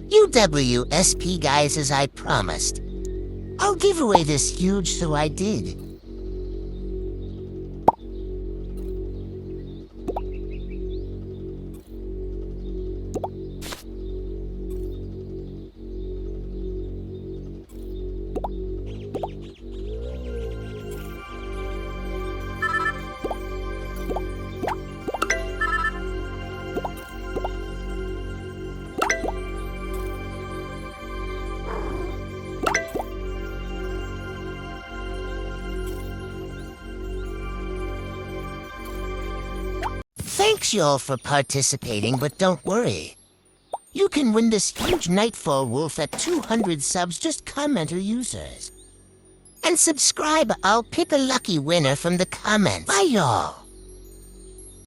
UWSP guys, as I promised. I'll give away this huge, so I did. Thanks y'all for participating, but don't worry. You can win this huge Nightfall wolf at 200 subs, just comment or users. And subscribe, I'll pick a lucky winner from the comments. Bye y'all!